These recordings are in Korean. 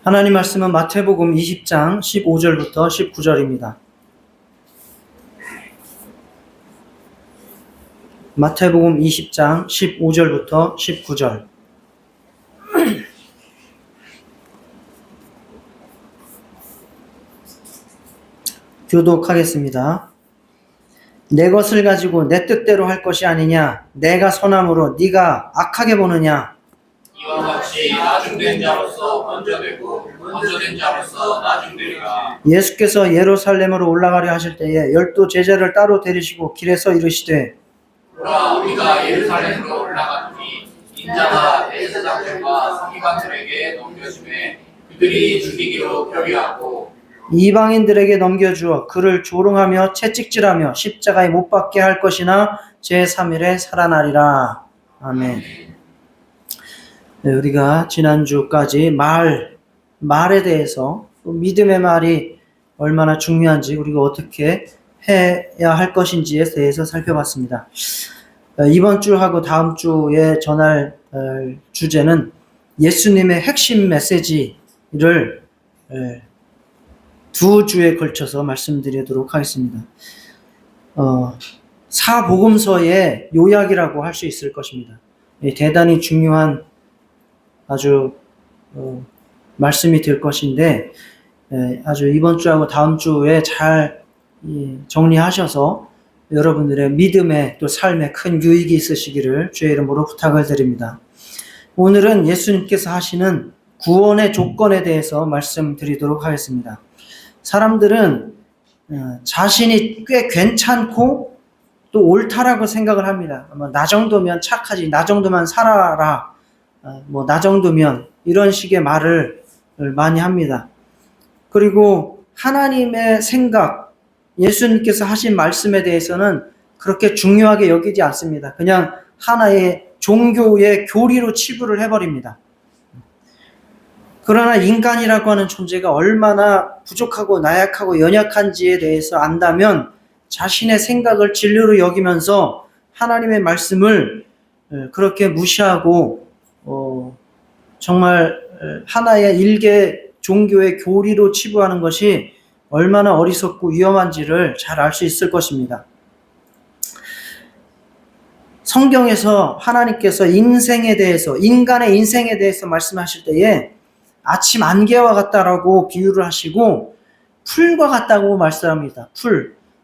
하나님 말씀은 마태복음 20장 15절부터 19절입니다. 마태복음 20장 15절부터 19절. 교독하겠습니다. 내 것을 가지고 내 뜻대로 할 것이 아니냐? 내가 선함으로 네가 악하게 보느냐? 이와 같이 나중된 자로서 먼저 되고 먼저된 자로서 나중되리라. 예수께서 예루살렘으로 올라가려 하실 때에 12 제자를 따로 데리시고 길에서 이르시되 보라, 우리가 예루살렘으로 올라가니 인자가 대제사장들과 서기관들에게 넘겨주매 그들이 죽이기로 결의하고 이방인들에게 넘겨주어 그를 조롱하며 채찍질하며 십자가에 못 박게 할 것이나 제3일에 살아나리라. 아멘. 네, 우리가 지난주까지 말에 대해서 믿음의 말이 얼마나 중요한지 우리가 어떻게 해야 할 것인지에 대해서 살펴봤습니다. 이번 주하고 다음 주에 전할 주제는 예수님의 핵심 메시지를 두 주에 걸쳐서 말씀드리도록 하겠습니다. 사복음서의 요약이라고 할 수 있을 것입니다. 대단히 중요한 아주 말씀이 될 것인데 아주 이번 주하고 다음 주에 잘 정리하셔서 여러분들의 믿음에 또 삶에 큰 유익이 있으시기를 주의 이름으로 부탁을 드립니다. 오늘은 예수님께서 하시는 구원의 조건에 대해서 말씀드리도록 하겠습니다. 사람들은 자신이 꽤 괜찮고 또 옳다라고 생각을 합니다. 나 정도면 착하지, 나 정도만 살아라, 나 정도면 이런 식의 말을 많이 합니다. 그리고 하나님의 생각, 예수님께서 하신 말씀에 대해서는 그렇게 중요하게 여기지 않습니다. 그냥 하나의 종교의 교리로 치부를 해버립니다. 그러나 인간이라고 하는 존재가 얼마나 부족하고 나약하고 연약한지에 대해서 안다면 자신의 생각을 진리로 여기면서 하나님의 말씀을 그렇게 무시하고 정말 하나의 일개 종교의 교리로 치부하는 것이 얼마나 어리석고 위험한지를 잘 알 수 있을 것입니다. 성경에서 하나님께서 인생에 대해서, 인간의 인생에 대해서 말씀하실 때에 아침 안개와 같다라고 비유를 하시고 풀과 같다고 말씀합니다.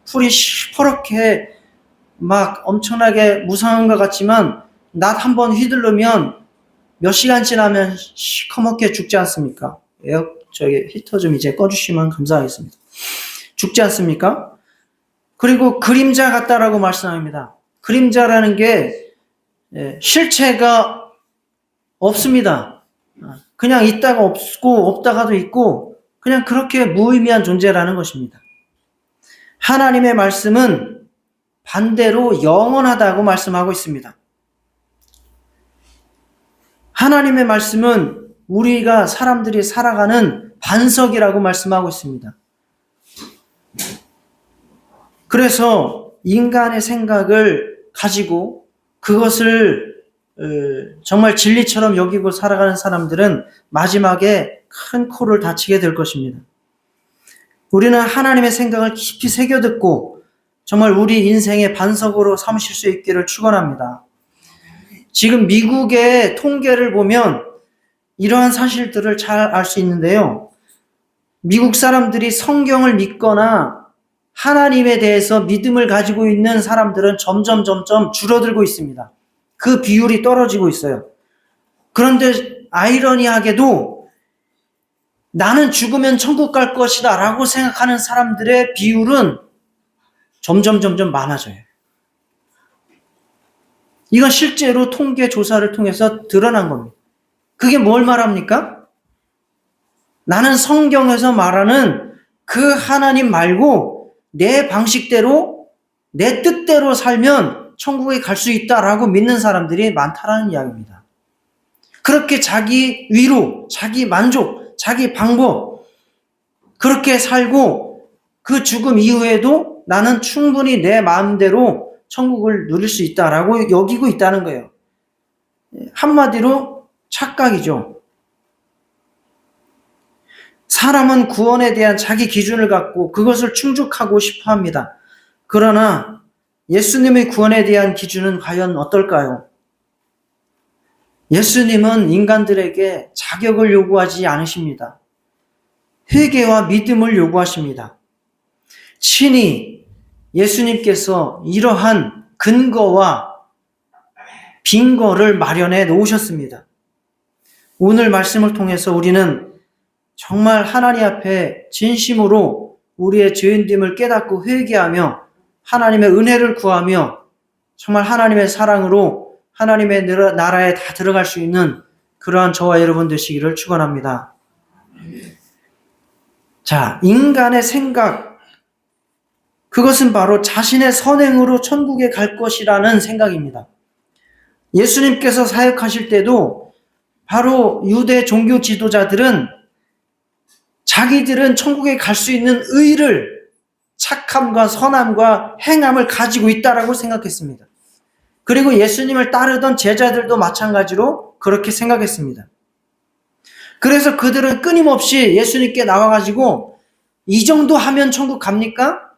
풀이 시퍼렇게 막 엄청나게 무성한 것 같지만 낮 한번 휘두르면 몇 시간 지나면 시커멓게 죽지 않습니까? 히터 좀 이제 꺼주시면 감사하겠습니다. 죽지 않습니까? 그리고 그림자 같다라고 말씀합니다. 그림자라는 게 실체가 없습니다. 그냥 있다가 없고 없다가도 있고 그냥 그렇게 무의미한 존재라는 것입니다. 하나님의 말씀은 반대로 영원하다고 말씀하고 있습니다. 하나님의 말씀은 우리가 사람들이 살아가는 반석이라고 말씀하고 있습니다. 그래서 인간의 생각을 가지고 그것을 정말 진리처럼 여기고 살아가는 사람들은 마지막에 큰 코를 다치게 될 것입니다. 우리는 하나님의 생각을 깊이 새겨듣고 정말 우리 인생의 반석으로 삼으실 수 있기를 축원합니다. 지금 미국의 통계를 보면 이러한 사실들을 잘 알 수 있는데요. 미국 사람들이 성경을 믿거나 하나님에 대해서 믿음을 가지고 있는 사람들은 점점 줄어들고 있습니다. 그 비율이 떨어지고 있어요. 그런데 아이러니하게도 나는 죽으면 천국 갈 것이다 라고 생각하는 사람들의 비율은 점점 많아져요. 이건 실제로 통계 조사를 통해서 드러난 겁니다. 그게 뭘 말합니까? 나는 성경에서 말하는 그 하나님 말고 내 방식대로 내 뜻대로 살면 천국에 갈 수 있다라고 믿는 사람들이 많다라는 이야기입니다. 그렇게 자기 위로, 자기 만족, 자기 방법 그렇게 살고 그 죽음 이후에도 나는 충분히 내 마음대로 천국을 누릴 수 있다라고 여기고 있다는 거예요. 한마디로 착각이죠. 사람은 구원에 대한 자기 기준을 갖고 그것을 충족하고 싶어 합니다. 그러나 예수님의 구원에 대한 기준은 과연 어떨까요? 예수님은 인간들에게 자격을 요구하지 않으십니다. 회개와 믿음을 요구하십니다. 친히 예수님께서 이러한 근거와 빈거를 마련해 놓으셨습니다. 오늘 말씀을 통해서 우리는 정말 하나님 앞에 진심으로 우리의 죄인됨을 깨닫고 회개하며 하나님의 은혜를 구하며 정말 하나님의 사랑으로 하나님의 나라에 다 들어갈 수 있는 그러한 저와 여러분 되시기를 축원합니다. 자, 인간의 생각, 그것은 바로 자신의 선행으로 천국에 갈 것이라는 생각입니다. 예수님께서 사역하실 때도 바로 유대 종교 지도자들은 자기들은 천국에 갈 수 있는 의를, 착함과 선함과 행함을 가지고 있다라고 생각했습니다. 그리고 예수님을 따르던 제자들도 마찬가지로 그렇게 생각했습니다. 그래서 그들은 끊임없이 예수님께 나와가지고 이 정도 하면 천국 갑니까?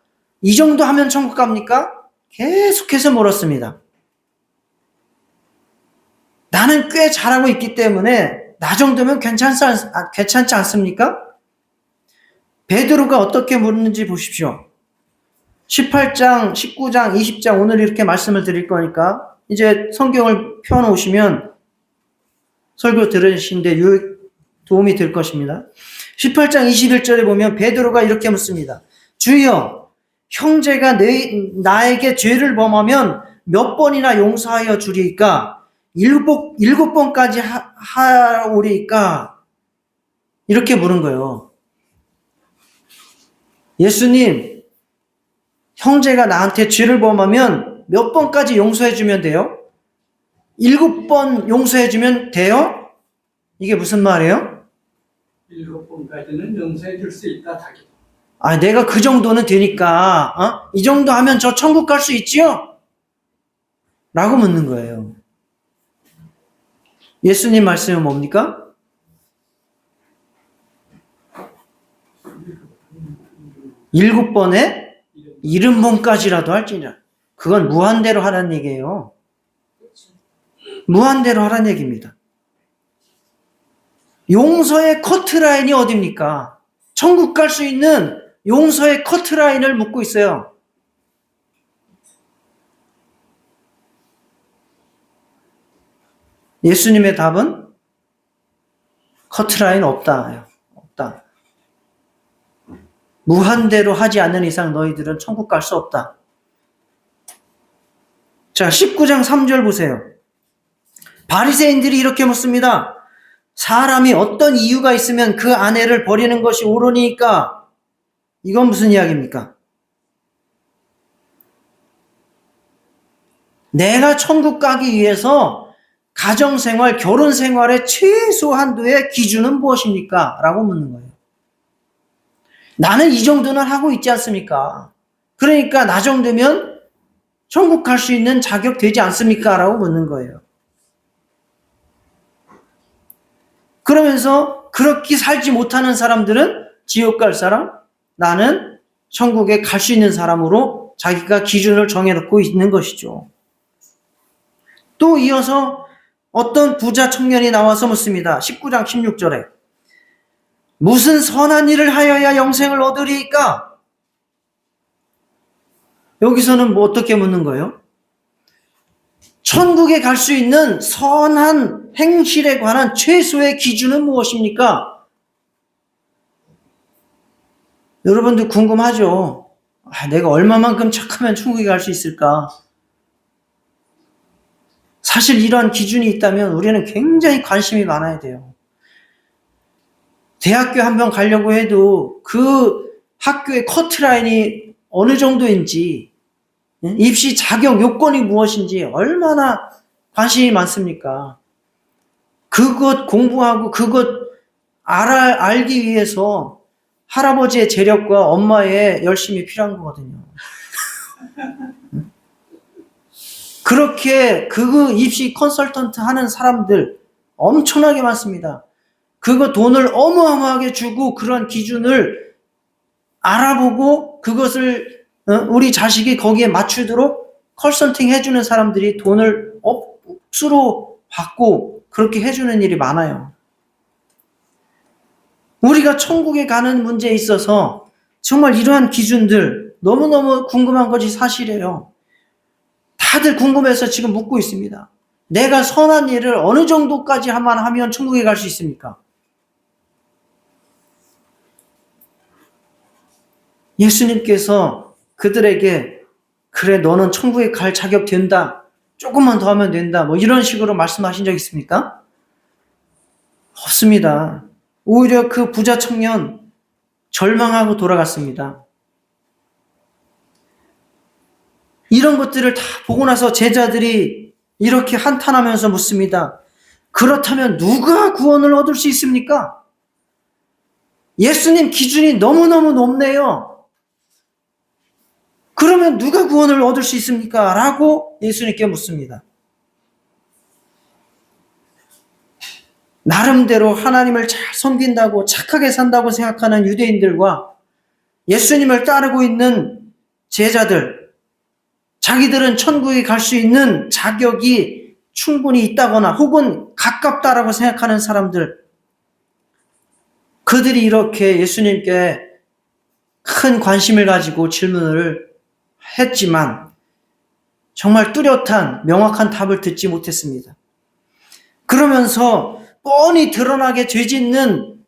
이 정도 하면 천국 갑니까? 계속해서 물었습니다. 나는 꽤 잘하고 있기 때문에 나 정도면 괜찮지 않습니까? 베드로가 어떻게 묻는지 보십시오. 18장, 19장, 20장 오늘 이렇게 말씀을 드릴 거니까 이제 성경을 펴놓으시면 설교 들으시는데 도움이 될 것입니다. 18장 21절에 보면 베드로가 이렇게 묻습니다. 주여, 형제가 나에게 죄를 범하면 몇 번이나 용서하여 주리이까? 일곱 번까지 하오리이까? 이렇게 물은 거예요. 예수님, 형제가 나한테 죄를 범하면 몇 번까지 용서해주면 돼요? 7번 용서해주면 돼요? 이게 무슨 말이에요? 7번까지는 용서해 줄 수 있다, 자기. 아, 내가 그 정도는 되니까, 이 정도 하면 저 천국 갈 수 있지요? 라고 묻는 거예요. 예수님 말씀은 뭡니까? 7번에 70번까지라도 할지니라. 그건 무한대로 하라는 얘기예요. 무한대로 하라는 얘기입니다. 용서의 커트라인이 어딥니까? 천국 갈 수 있는 용서의 커트라인을 묻고 있어요. 예수님의 답은 커트라인 없다. 없다. 무한대로 하지 않는 이상 너희들은 천국 갈 수 없다. 자, 19장 3절 보세요. 바리새인들이 이렇게 묻습니다. 사람이 어떤 이유가 있으면 그 아내를 버리는 것이 옳으니까? 이건 무슨 이야기입니까? 내가 천국 가기 위해서 가정생활, 결혼생활의 최소 한도의 기준은 무엇입니까? 라고 묻는 거예요. 나는 이 정도는 하고 있지 않습니까? 그러니까 나 정도면 천국 갈 수 있는 자격 되지 않습니까? 라고 묻는 거예요. 그러면서 그렇게 살지 못하는 사람들은 지옥 갈 사람, 나는 천국에 갈 수 있는 사람으로 자기가 기준을 정해놓고 있는 것이죠. 또 이어서 어떤 부자 청년이 나와서 묻습니다. 19장 16절에 무슨 선한 일을 하여야 영생을 얻으리이까? 여기서는 뭐 어떻게 묻는 거예요? 천국에 갈 수 있는 선한 행실에 관한 최소의 기준은 무엇입니까? 여러분들 궁금하죠? 내가 얼마만큼 착하면 천국에 갈 수 있을까? 사실 이러한 기준이 있다면 우리는 굉장히 관심이 많아야 돼요. 대학교 한번 가려고 해도 그 학교의 커트라인이 어느 정도인지, 입시 자격 요건이 무엇인지 얼마나 관심이 많습니까? 그것 공부하고 그것 알기 위해서 할아버지의 재력과 엄마의 열심이 필요한 거거든요. 그렇게 그 입시 컨설턴트 하는 사람들 엄청나게 많습니다. 그거 돈을 어마어마하게 주고 그런 기준을 알아보고 그것을 우리 자식이 거기에 맞추도록 컨설팅 해주는 사람들이 돈을 억수로 받고 그렇게 해주는 일이 많아요. 우리가 천국에 가는 문제에 있어서 정말 이러한 기준들 너무너무 궁금한 것이 사실이에요. 다들 궁금해서 지금 묻고 있습니다. 내가 선한 일을 어느 정도까지 하면 천국에 갈 수 있습니까? 예수님께서 그들에게 그래 너는 천국에 갈 자격 된다. 조금만 더 하면 된다. 뭐 이런 식으로 말씀하신 적 있습니까? 없습니다. 오히려 그 부자 청년 절망하고 돌아갔습니다. 이런 것들을 다 보고 나서 제자들이 이렇게 한탄하면서 묻습니다. 그렇다면 누가 구원을 얻을 수 있습니까? 예수님 기준이 너무너무 높네요. 그러면 누가 구원을 얻을 수 있습니까? 라고 예수님께 묻습니다. 나름대로 하나님을 잘 섬긴다고 착하게 산다고 생각하는 유대인들과 예수님을 따르고 있는 제자들, 자기들은 천국에 갈 수 있는 자격이 충분히 있다거나 혹은 가깝다라고 생각하는 사람들, 그들이 이렇게 예수님께 큰 관심을 가지고 질문을 했지만 정말 뚜렷한 명확한 답을 듣지 못했습니다. 그러면서 뻔히 드러나게 죄짓는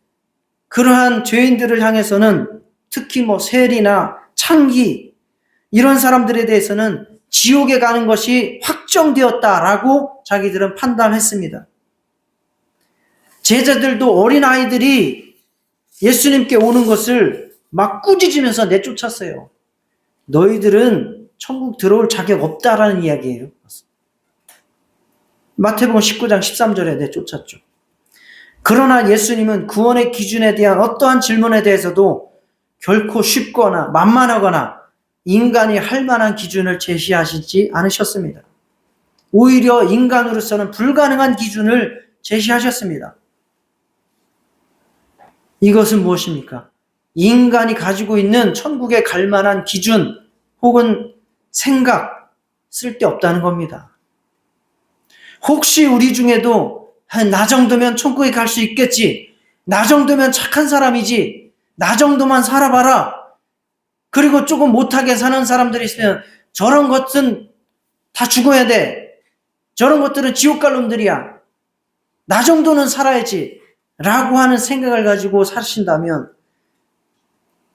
그러한 죄인들을 향해서는 특히 뭐 세리나 창기 이런 사람들에 대해서는 지옥에 가는 것이 확정되었다라고 자기들은 판단했습니다. 제자들도 어린아이들이 예수님께 오는 것을 막 꾸짖으면서 내쫓았어요. 너희들은 천국 들어올 자격 없다라는 이야기예요. 마태복음 19장 13절에 내쫓았죠. 그러나 예수님은 구원의 기준에 대한 어떠한 질문에 대해서도 결코 쉽거나 만만하거나 인간이 할 만한 기준을 제시하시지 않으셨습니다. 오히려 인간으로서는 불가능한 기준을 제시하셨습니다. 이것은 무엇입니까? 인간이 가지고 있는 천국에 갈 만한 기준 혹은 생각 쓸데없다는 겁니다. 혹시 우리 중에도 나 정도면 천국에 갈 수 있겠지. 나 정도면 착한 사람이지. 나 정도만 살아봐라. 그리고 조금 못하게 사는 사람들이 있으면 저런 것은 다 죽어야 돼. 저런 것들은 지옥 갈 놈들이야. 나 정도는 살아야지. 라고 하는 생각을 가지고 사신다면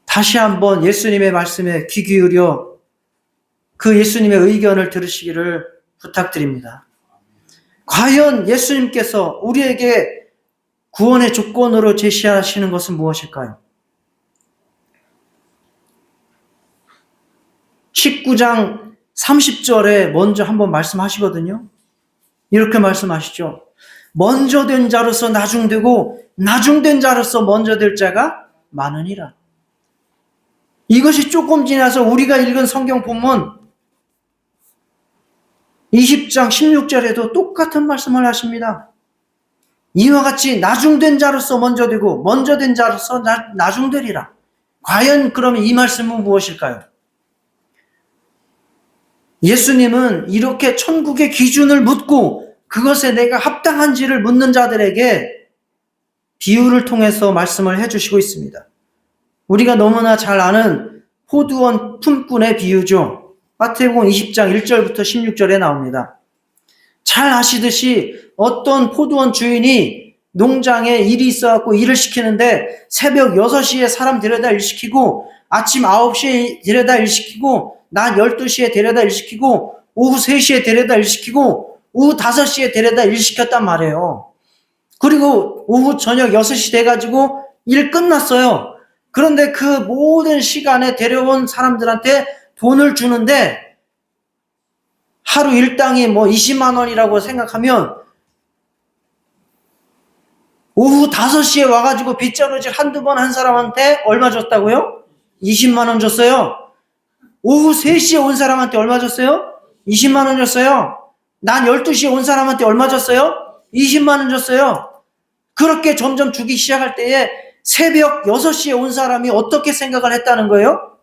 다시 한번 예수님의 말씀에 귀 기울여 그 예수님의 의견을 들으시기를 부탁드립니다. 과연 예수님께서 우리에게 구원의 조건으로 제시하시는 것은 무엇일까요? 19장 30절에 먼저 한번 말씀하시거든요. 이렇게 말씀하시죠. 먼저 된 자로서 나중되고 나중된 자로서 먼저 될 자가 많으니라. 이것이 조금 지나서 우리가 읽은 성경 본문 20장 16절에도 똑같은 말씀을 하십니다. 이와 같이 나중된 자로서 먼저 되고 먼저 된 자로서 나중되리라. 과연 그러면 이 말씀은 무엇일까요? 예수님은 이렇게 천국의 기준을 묻고 그것에 내가 합당한지를 묻는 자들에게 비유를 통해서 말씀을 해주시고 있습니다. 우리가 너무나 잘 아는 포도원 품꾼의 비유죠. 마태복음 20장 1절부터 16절에 나옵니다. 잘 아시듯이 어떤 포도원 주인이 농장에 일이 있어갖고 일을 시키는데 새벽 6시에 사람 데려다 일 시키고 아침 9시에 데려다 일 시키고 낮 12시에 데려다 일 시키고 오후 3시에 데려다 일 시키고 오후 5시에 데려다 일 시켰단 말이에요. 그리고 오후 저녁 6시 돼가지고 일 끝났어요. 그런데 그 모든 시간에 데려온 사람들한테 돈을 주는데 하루 일당이 뭐 20만 원이라고 생각하면 오후 5시에 와가지고 빗자루질 한두 번 한 사람한테 얼마 줬다고요? 20만 원 줬어요. 오후 3시에 온 사람한테 얼마 줬어요? 20만 원 줬어요. 난 12시에 온 사람한테 얼마 줬어요? 20만 원 줬어요. 그렇게 점점 주기 시작할 때에 새벽 6시에 온 사람이 어떻게 생각을 했다는 거예요?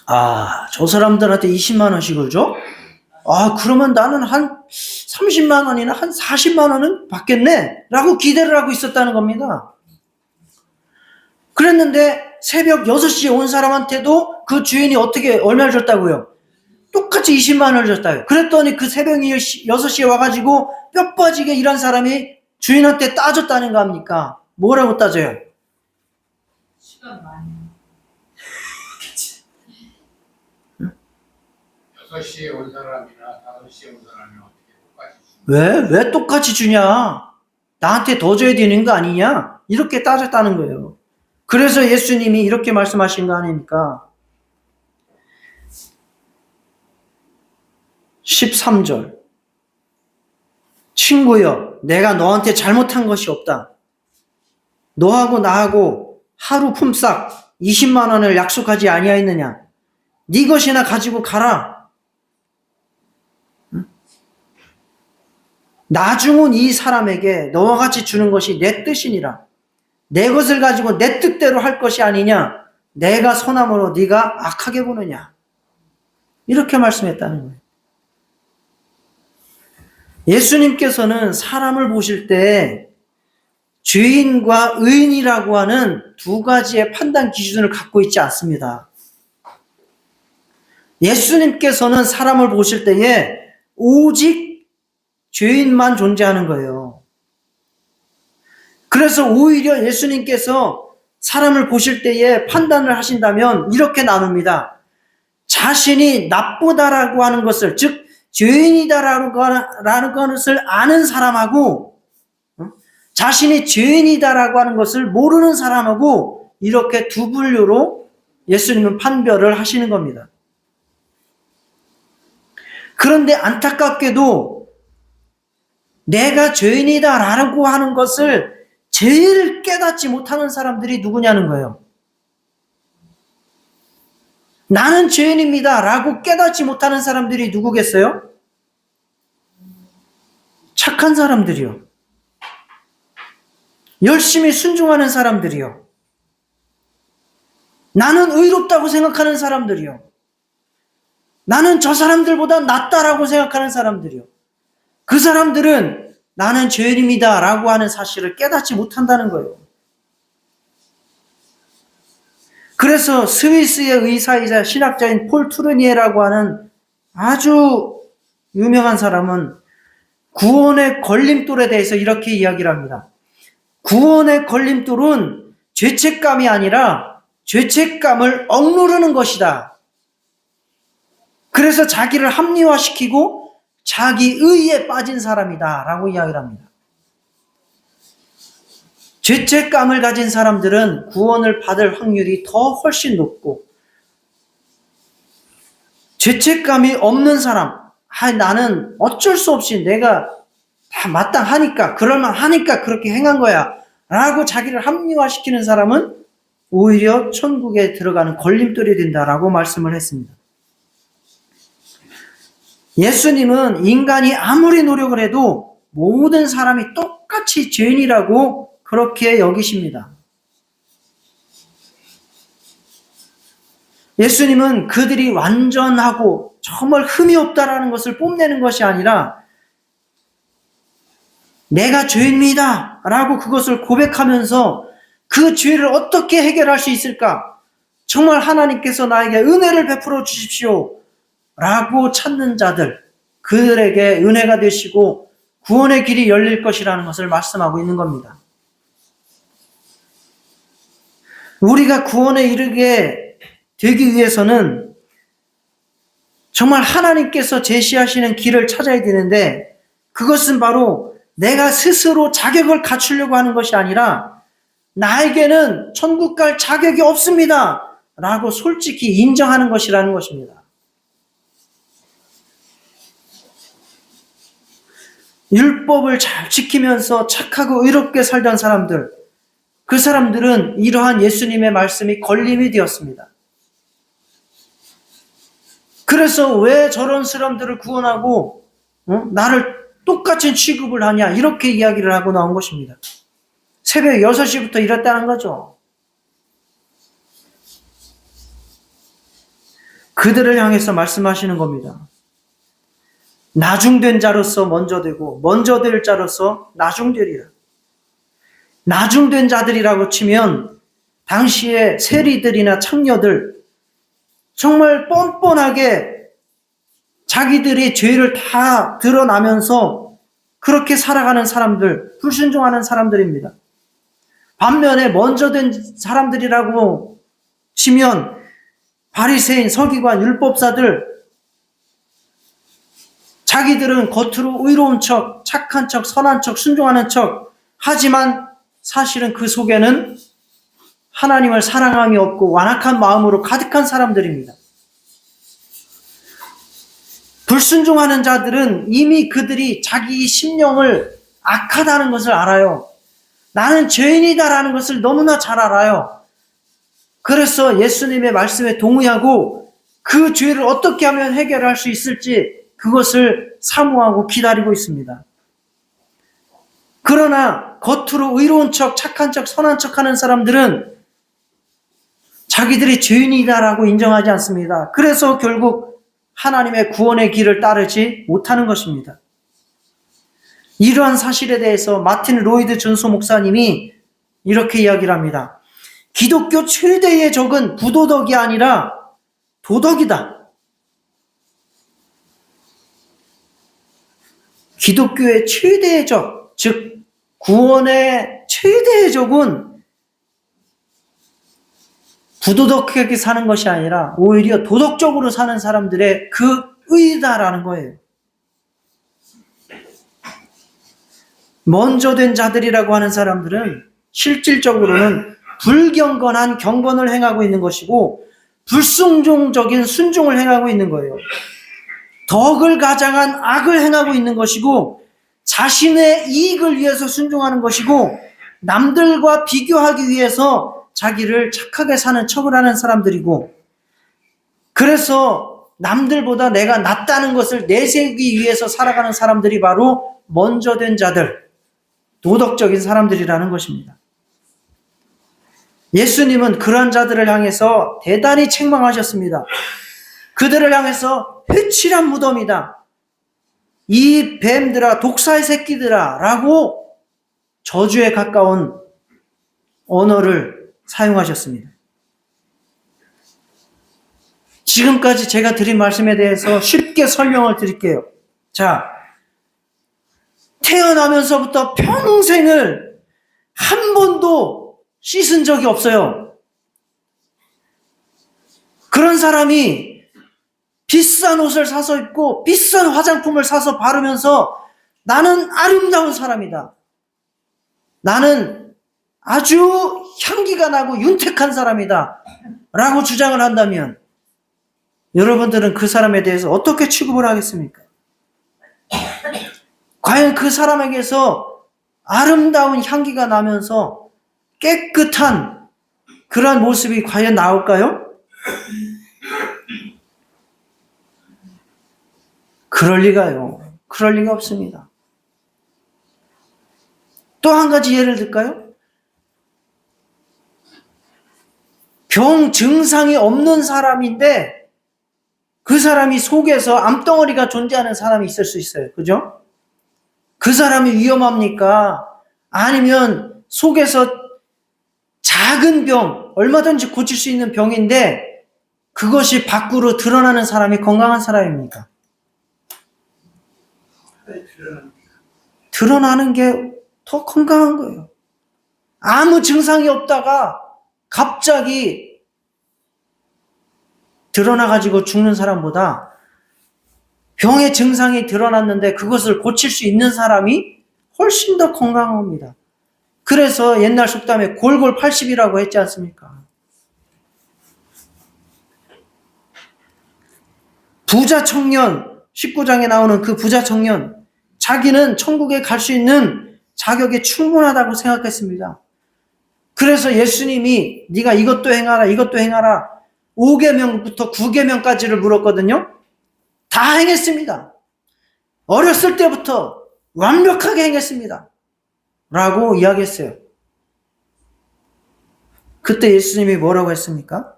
아, 저 사람들한테 20만 원씩을 줘? 아, 그러면 나는 한 30만 원이나 한 40만 원은 받겠네? 라고 기대를 하고 있었다는 겁니다. 그랬는데 새벽 6시에 온 사람한테도 그 주인이 어떻게 얼마를 줬다고요? 똑같이 20만 원을 줬다고요. 그랬더니 그 새벽 6시에 와가지고 뼈 빠지게 일한 사람이 주인한테 따졌다는 거 아닙니까? 뭐라고 따져요? 시간 많이. 6시에 온 사람이나 5시에 온 사람이 어떻게 똑같이 주냐? 왜 똑같이 주냐? 나한테 더 줘야 되는 거 아니냐? 이렇게 따졌다는 거예요. 그래서 예수님이 이렇게 말씀하신 거 아닙니까? 13절. 친구여, 내가 너한테 잘못한 것이 없다. 너하고 나하고 하루 품삯 20만 원을 약속하지 아니하였느냐? 네 것이나 가지고 가라. 나중은 이 사람에게 너와 같이 주는 것이 내 뜻이니라. 내 것을 가지고 내 뜻대로 할 것이 아니냐? 내가 선함으로 네가 악하게 보느냐? 이렇게 말씀했다는 거예요. 예수님께서는 사람을 보실 때 죄인과 의인이라고 하는 두 가지의 판단 기준을 갖고 있지 않습니다. 예수님께서는 사람을 보실 때에 오직 죄인만 존재하는 거예요. 그래서 오히려 예수님께서 사람을 보실 때에 판단을 하신다면 이렇게 나눕니다. 자신이 나쁘다라고 하는 것을, 즉 죄인이다라는 것을 아는 사람하고 자신이 죄인이다라고 하는 것을 모르는 사람하고 이렇게 두 분류로 예수님은 판별을 하시는 겁니다. 그런데 안타깝게도 내가 죄인이다라고 하는 것을 제일 깨닫지 못하는 사람들이 누구냐는 거예요. 나는 죄인입니다 라고 깨닫지 못하는 사람들이 누구겠어요? 착한 사람들이요. 열심히 순종하는 사람들이요. 나는 의롭다고 생각하는 사람들이요. 나는 저 사람들보다 낫다라고 생각하는 사람들이요. 그 사람들은 나는 죄인입니다 라고 하는 사실을 깨닫지 못한다는 거예요. 그래서 스위스의 의사이자 신학자인 폴 투르니에라고 하는 아주 유명한 사람은 구원의 걸림돌에 대해서 이렇게 이야기를 합니다. 구원의 걸림돌은 죄책감이 아니라 죄책감을 억누르는 것이다. 그래서 자기를 합리화시키고 자기 의에 빠진 사람이다 라고 이야기를 합니다. 죄책감을 가진 사람들은 구원을 받을 확률이 더 훨씬 높고, 죄책감이 없는 사람, 나는 어쩔 수 없이 내가 다 마땅하니까, 그럴만하니까 그렇게 행한 거야 라고 자기를 합리화시키는 사람은 오히려 천국에 들어가는 걸림돌이 된다라고 말씀을 했습니다. 예수님은 인간이 아무리 노력을 해도 모든 사람이 똑같이 죄인이라고 그렇게 여기십니다. 예수님은 그들이 완전하고 정말 흠이 없다라는 것을 뽐내는 것이 아니라 내가 죄인입니다 라고 그것을 고백하면서 그 죄를 어떻게 해결할 수 있을까? 정말 하나님께서 나에게 은혜를 베풀어 주십시오 라고 찾는 자들, 그들에게 은혜가 되시고 구원의 길이 열릴 것이라는 것을 말씀하고 있는 겁니다. 우리가 구원에 이르게 되기 위해서는 정말 하나님께서 제시하시는 길을 찾아야 되는데, 그것은 바로 내가 스스로 자격을 갖추려고 하는 것이 아니라 나에게는 천국 갈 자격이 없습니다 라고 솔직히 인정하는 것이라는 것입니다. 율법을 잘 지키면서 착하고 의롭게 살던 사람들, 그 사람들은 이러한 예수님의 말씀이 걸림이 되었습니다. 그래서 왜 저런 사람들을 구원하고 나를 똑같은 취급을 하냐 이렇게 이야기를 하고 나온 것입니다. 새벽 6시부터 일했다는 거죠. 그들을 향해서 말씀하시는 겁니다. 나중된 자로서 먼저 되고 먼저 될 자로서 나중되리라. 나중된 자들이라고 치면 당시에 세리들이나 창녀들 정말 뻔뻔하게 자기들이 죄를 다 드러나면서 그렇게 살아가는 사람들, 불순종하는 사람들입니다. 반면에 먼저 된 사람들이라고 치면 바리새인, 서기관, 율법사들, 자기들은 겉으로 의로운 척, 착한 척, 선한 척, 순종하는 척 하지만 사실은 그 속에는 하나님을 사랑함이 없고 완악한 마음으로 가득한 사람들입니다. 불순종하는 자들은 이미 그들이 자기 심령을 악하다는 것을 알아요. 나는 죄인이다라는 것을 너무나 잘 알아요. 그래서 예수님의 말씀에 동의하고 그 죄를 어떻게 하면 해결할 수 있을지 그것을 사모하고 기다리고 있습니다. 그러나 겉으로 의로운 척, 착한 척, 선한 척 하는 사람들은 자기들이 죄인이다라고 인정하지 않습니다. 그래서 결국 하나님의 구원의 길을 따르지 못하는 것입니다. 이러한 사실에 대해서 마틴 로이드 존소 목사님이 이렇게 이야기를 합니다. 기독교 최대의 적은 부도덕이 아니라 도덕이다. 기독교의 최대의 적, 즉 구원의 최대의 적은 부도덕하게 사는 것이 아니라 오히려 도덕적으로 사는 사람들의 그 의다라는 거예요. 먼저 된 자들이라고 하는 사람들은 실질적으로는 불경건한 경건을 행하고 있는 것이고 불순종적인 순종을 행하고 있는 거예요. 덕을 가장한 악을 행하고 있는 것이고 자신의 이익을 위해서 순종하는 것이고 남들과 비교하기 위해서 자기를 착하게 사는 척을 하는 사람들이고 그래서 남들보다 내가 낫다는 것을 내세우기 위해서 살아가는 사람들이 바로 먼저 된 자들, 도덕적인 사람들이라는 것입니다. 예수님은 그런 자들을 향해서 대단히 책망하셨습니다. 그들을 향해서 회칠한 무덤이다. 이 뱀들아, 독사의 새끼들아 라고 저주에 가까운 언어를 사용하셨습니다. 지금까지 제가 드린 말씀에 대해서 쉽게 설명을 드릴게요. 자, 태어나면서부터 평생을 한 번도 씻은 적이 없어요. 그런 사람이 비싼 옷을 사서 입고 비싼 화장품을 사서 바르면서 나는 아름다운 사람이다. 나는 아주 향기가 나고 윤택한 사람이다. 라고 주장을 한다면 여러분들은 그 사람에 대해서 어떻게 취급을 하겠습니까? 과연 그 사람에게서 아름다운 향기가 나면서 깨끗한 그러한 모습이 과연 나올까요? 그럴 리가요. 그럴 리가 없습니다. 또 한 가지 예를 들까요? 병 증상이 없는 사람인데 그 사람이 속에서 암덩어리가 존재하는 사람이 있을 수 있어요. 그죠? 그 사람이 위험합니까? 아니면 속에서 작은 병, 얼마든지 고칠 수 있는 병인데 그것이 밖으로 드러나는 사람이 건강한 사람입니까? 드러나는 게 더 건강한 거예요. 아무 증상이 없다가 갑자기 드러나가지고 죽는 사람보다 병의 증상이 드러났는데 그것을 고칠 수 있는 사람이 훨씬 더 건강합니다. 그래서 옛날 속담에 골골 80이라고 했지 않습니까? 부자 청년, 19장에 나오는 그 부자 청년, 자기는 천국에 갈 수 있는 자격이 충분하다고 생각했습니다. 그래서 예수님이 네가 이것도 행하라, 이것도 행하라 5계명부터 9계명까지를 물었거든요. 다 행했습니다. 어렸을 때부터 완벽하게 행했습니다. 라고 이야기했어요. 그때 예수님이 뭐라고 했습니까?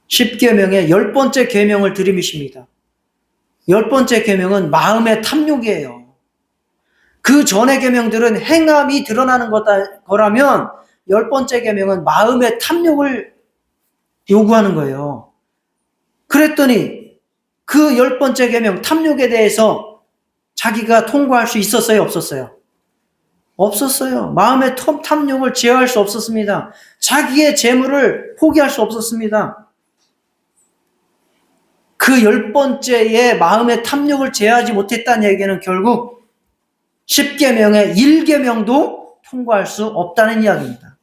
10계명의 10번째 계명을 들이미십니다. 10번째 계명은 마음의 탐욕이에요. 그 전의 계명들은 행함이 드러나는 거라면 10번째 계명은 마음의 탐욕을 요구하는 거예요. 그랬더니 그 10번째 계명 탐욕에 대해서 자기가 통과할 수 있었어요? 없었어요? 없었어요. 마음의 탐욕을 제어할 수 없었습니다. 자기의 재물을 포기할 수 없었습니다. 그 10번째의 마음의 탐욕을 제어하지 못했다는 얘기는 결국 10계명의 1계명도 통과할 수 없다는 이야기입니다.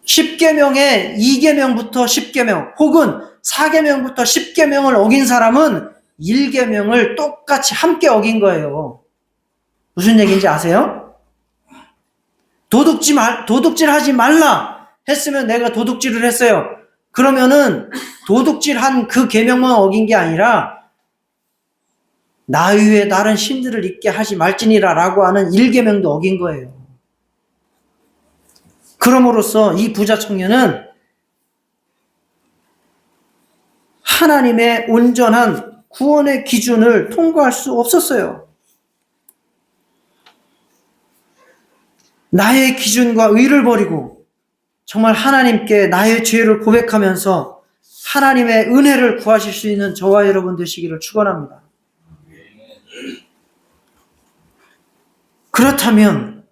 10계명의 2계명부터 10계명 혹은 4계명부터 10계명을 어긴 사람은 1계명을 똑같이 함께 어긴 거예요. 무슨 얘기인지 아세요? 도둑질하지 말라 했으면 내가 도둑질을 했어요. 그러면은 도둑질한 그 계명만 어긴 게 아니라 나 위에 다른 신들을 있게 하지 말지니라 라고 하는 1계명도 어긴 거예요. 그럼으로써 이 부자 청년은 하나님의 온전한 구원의 기준을 통과할 수 없었어요. 나의 기준과 의를 버리고 정말 하나님께 나의 죄를 고백하면서 하나님의 은혜를 구하실 수 있는 저와 여러분 되시기를 축원합니다. 그렇다면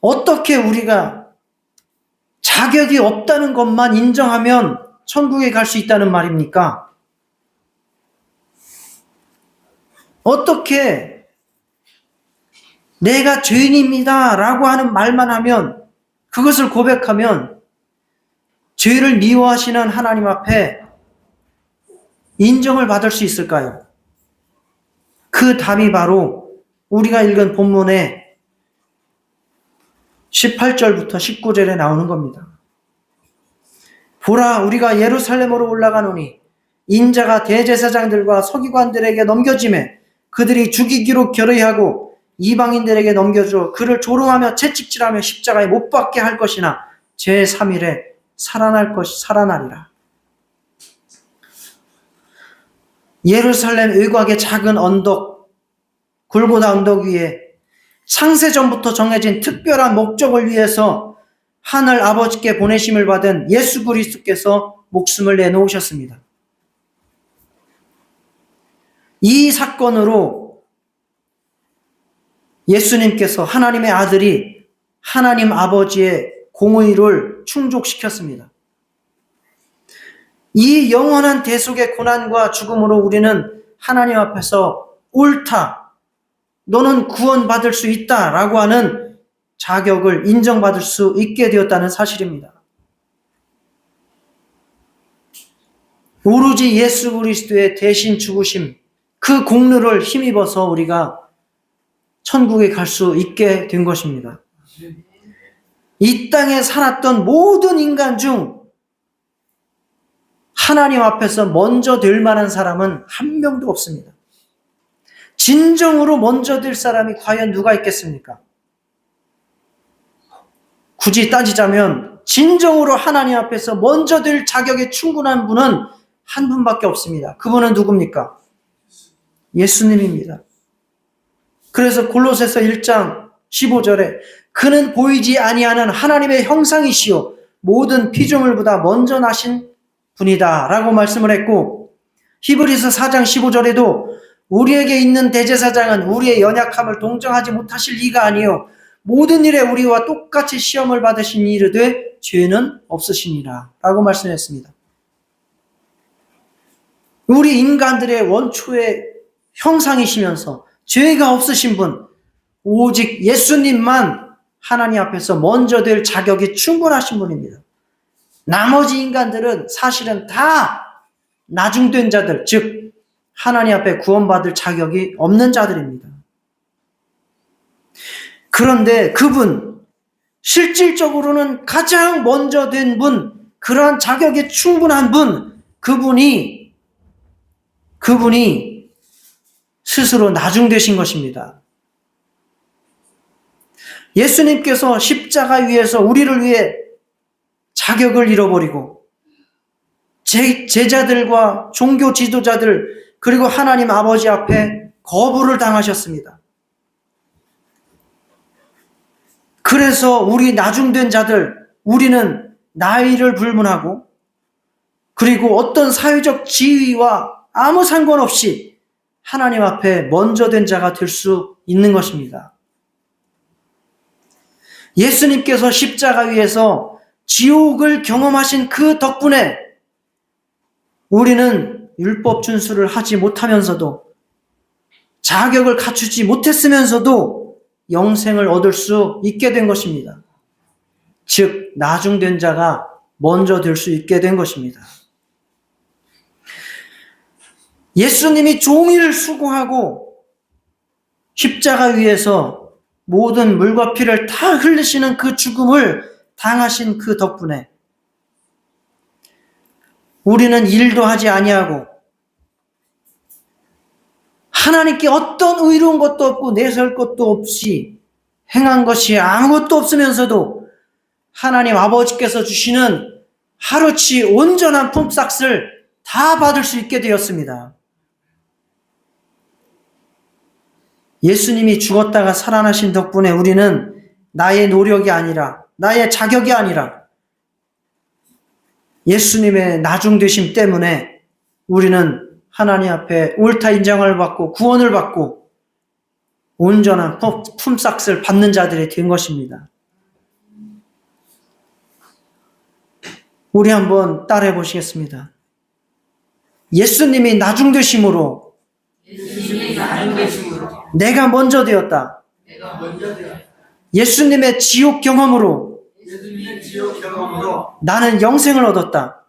어떻게 우리가 자격이 없다는 것만 인정하면 천국에 갈 수 있다는 말입니까? 어떻게 내가 죄인입니다 라고 하는 말만 하면, 그것을 고백하면 죄를 미워하시는 하나님 앞에 인정을 받을 수 있을까요? 그 답이 바로 우리가 읽은 본문의 18절부터 19절에 나오는 겁니다. 보라, 우리가 예루살렘으로 올라가노니 인자가 대제사장들과 서기관들에게 넘겨지매 그들이 죽이기로 결의하고 이방인들에게 넘겨줘 그를 채찍질하며 십자가에 못 박게 할 것이나 제3일에 살아나리라. 예루살렘 외곽의 작은 언덕, 골고다 언덕 위에 창세전부터 정해진 특별한 목적을 위해서 하늘 아버지께 보내심을 받은 예수 그리스도께서 목숨을 내놓으셨습니다. 이 사건으로 예수님께서 하나님의 아들이 하나님 아버지의 공의를 충족시켰습니다. 이 영원한 대속의 고난과 죽음으로 우리는 하나님 앞에서 옳다, 너는 구원받을 수 있다 라고 하는 자격을 인정받을 수 있게 되었다는 사실입니다. 오로지 예수 그리스도의 대신 죽으심, 그 공로를 힘입어서 우리가 천국에 갈 수 있게 된 것입니다. 이 땅에 살았던 모든 인간 중 하나님 앞에서 먼저 될 만한 사람은 한 명도 없습니다. 진정으로 먼저 될 사람이 과연 누가 있겠습니까? 굳이 따지자면 진정으로 하나님 앞에서 먼저 될 자격에 충분한 분은 한 분밖에 없습니다. 그분은 누굽니까? 예수님입니다. 그래서 골로새서 1장 15절에 그는 보이지 아니하는 하나님의 형상이시요 모든 피조물보다 먼저 나신 분이다 라고 말씀을 했고, 히브리서 4장 15절에도 우리에게 있는 대제사장은 우리의 연약함을 동정하지 못하실 리가 아니요 모든 일에 우리와 똑같이 시험을 받으신 이르되 죄는 없으시니라 라고 말씀했습니다. 우리 인간들의 원초의 형상이시면서 죄가 없으신 분, 오직 예수님만 하나님 앞에서 먼저 될 자격이 충분하신 분입니다. 나머지 인간들은 사실은 다 나중된 자들, 즉 하나님 앞에 구원받을 자격이 없는 자들입니다. 그런데 그분, 실질적으로는 가장 먼저 된 분, 그러한 자격이 충분한 분, 그분이 스스로 나중되신 것입니다. 예수님께서 십자가 위에서 우리를 위해 자격을 잃어버리고 제자들과 종교 지도자들 그리고 하나님 아버지 앞에 거부를 당하셨습니다. 그래서 우리 나중된 자들, 우리는 나이를 불문하고 그리고 어떤 사회적 지위와 아무 상관없이 하나님 앞에 먼저 된 자가 될 수 있는 것입니다. 예수님께서 십자가 위에서 지옥을 경험하신 그 덕분에 우리는 율법 준수를 하지 못하면서도 자격을 갖추지 못했으면서도 영생을 얻을 수 있게 된 것입니다. 즉 나중된 자가 먼저 될 수 있게 된 것입니다. 예수님이 종일 수고하고 십자가 위에서 모든 물과 피를 다 흘리시는 그 죽음을 당하신 그 덕분에 우리는 일도 하지 아니하고 하나님께 어떤 의로운 것도 없고 내세울 것도 없이 행한 것이 아무것도 없으면서도 하나님 아버지께서 주시는 하루치 온전한 품삯을 다 받을 수 있게 되었습니다. 예수님이 죽었다가 살아나신 덕분에 우리는 나의 노력이 아니라 나의 자격이 아니라 예수님의 나중되심 때문에 우리는 하나님 앞에 옳다 인정을 받고 구원을 받고 온전한 품삯을 받는 자들이 된 것입니다. 우리 한번 따라해 보시겠습니다. 예수님이 나중되심으로 내가 먼저 되었다. 예수님의 지옥 경험으로 나는 영생을 얻었다.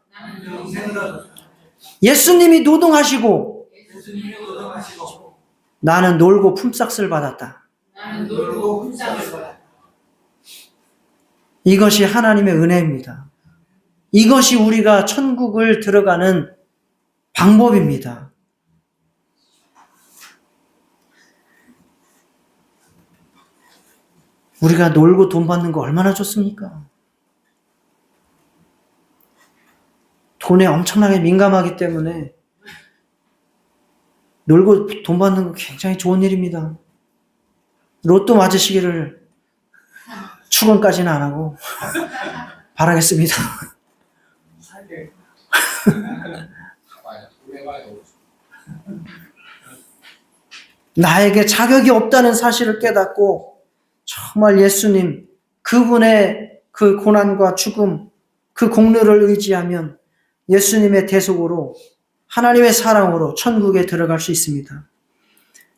예수님이 노동하시고 나는 놀고 품삯을 받았다. 이것이 하나님의 은혜입니다. 이것이 우리가 천국을 들어가는 방법입니다. 우리가 놀고 돈 받는 거 얼마나 좋습니까? 돈에 엄청나게 민감하기 때문에 놀고 돈 받는 거 굉장히 좋은 일입니다. 로또 맞으시기를 축원까지는 안 하고 바라겠습니다. 나에게 자격이 없다는 사실을 깨닫고 정말 예수님 그분의 그 고난과 죽음 그 공로를 의지하면 예수님의 대속으로 하나님의 사랑으로 천국에 들어갈 수 있습니다.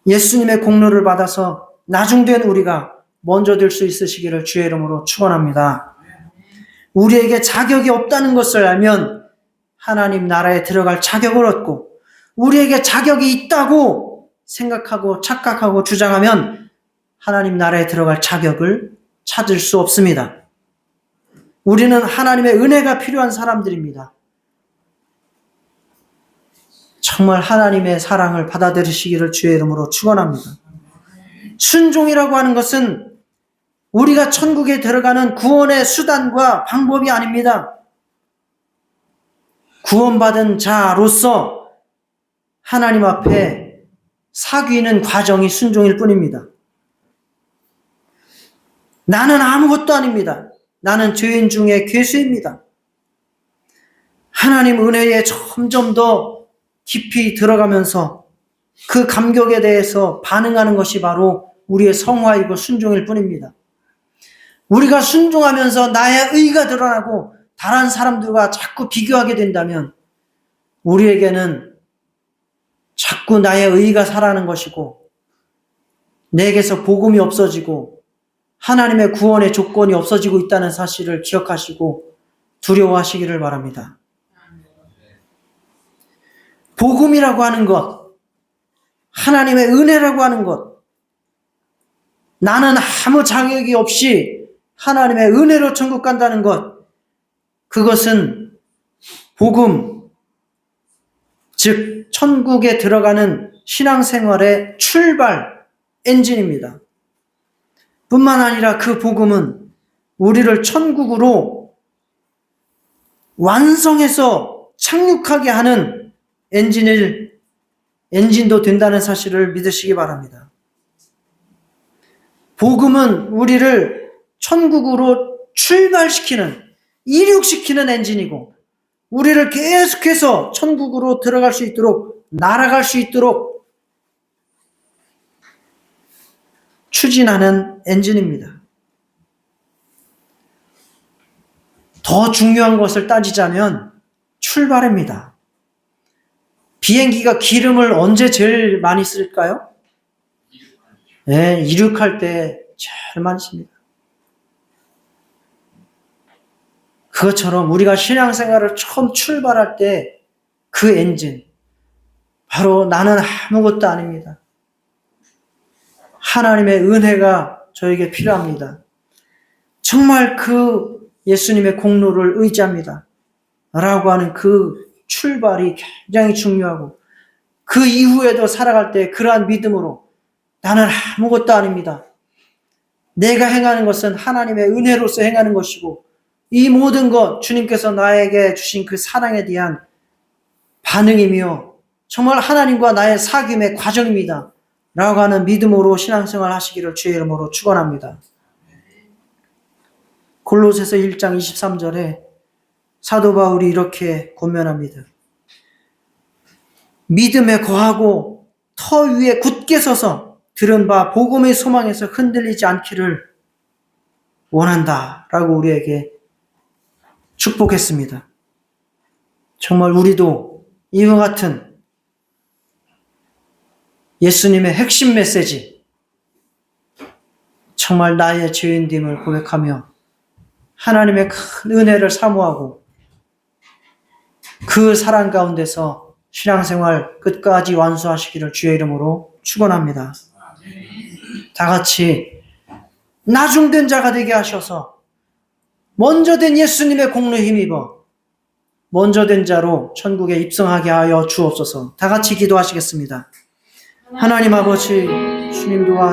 예수님의 공로를 받아서 나중된 우리가 먼저 될 수 있으시기를 주의 이름으로 축원합니다. 우리에게 자격이 없다는 것을 알면 하나님 나라에 들어갈 자격을 얻고 우리에게 자격이 있다고 생각하고 착각하고 주장하면 하나님 나라에 들어갈 자격을 찾을 수 없습니다. 우리는 하나님의 은혜가 필요한 사람들입니다. 정말 하나님의 사랑을 받아들이시기를 주의 이름으로 축원합니다. 순종이라고 하는 것은 우리가 천국에 들어가는 구원의 수단과 방법이 아닙니다. 구원받은 자로서 하나님 앞에 사귀는 과정이 순종일 뿐입니다. 나는 아무것도 아닙니다. 나는 죄인 중에 괴수입니다. 하나님 은혜에 점점 더 깊이 들어가면서 그 감격에 대해서 반응하는 것이 바로 우리의 성화이고 순종일 뿐입니다. 우리가 순종하면서 나의 의가 드러나고 다른 사람들과 자꾸 비교하게 된다면 우리에게는 자꾸 나의 의가 살아나는 것이고 내게서 복음이 없어지고 하나님의 구원의 조건이 없어지고 있다는 사실을 기억하시고 두려워하시기를 바랍니다. 복음이라고 하는 것, 하나님의 은혜라고 하는 것, 나는 아무 자격이 없이 하나님의 은혜로 천국 간다는 것, 그것은 복음, 즉 천국에 들어가는 신앙생활의 출발 엔진입니다. 뿐만 아니라 그 복음은 우리를 천국으로 완성해서 착륙하게 하는 엔진도 된다는 사실을 믿으시기 바랍니다. 복음은 우리를 천국으로 출발시키는, 이륙시키는 엔진이고, 우리를 계속해서 천국으로 들어갈 수 있도록, 날아갈 수 있도록 추진하는 엔진입니다. 더 중요한 것을 따지자면 출발입니다. 비행기가 기름을 언제 제일 많이 쓸까요? 네, 이륙할 때 제일 많이 씁니다. 그것처럼 우리가 신앙생활을 처음 출발할 때 그 엔진, 바로 나는 아무것도 아닙니다. 하나님의 은혜가 저에게 필요합니다. 정말 그 예수님의 공로를 의지합니다. 라고 하는 그 출발이 굉장히 중요하고, 그 이후에도 살아갈 때 그러한 믿음으로 나는 아무것도 아닙니다. 내가 행하는 것은 하나님의 은혜로서 행하는 것이고, 이 모든 것 주님께서 나에게 주신 그 사랑에 대한 반응이며 정말 하나님과 나의 사귐의 과정입니다. 라고 하는 믿음으로 신앙생활 하시기를 주의 이름으로 축원합니다. 골로새서 1장 23절에 사도 바울이 이렇게 권면합니다. 믿음에 거하고 터 위에 굳게 서서 들은 바 복음의 소망에서 흔들리지 않기를 원한다. 라고 우리에게 축복했습니다. 정말 우리도 이와 같은 예수님의 핵심 메시지, 정말 나의 죄인됨을 고백하며 하나님의 큰 은혜를 사모하고 그 사랑 가운데서 신앙생활 끝까지 완수하시기를 주의 이름으로 축원합니다. 다 같이 나중된 자가 되게 하셔서 먼저 된 예수님의 공로에 힘입어 먼저 된 자로 천국에 입성하게 하여 주옵소서. 다 같이 기도하시겠습니다. 하나님 아버지, 주님 도와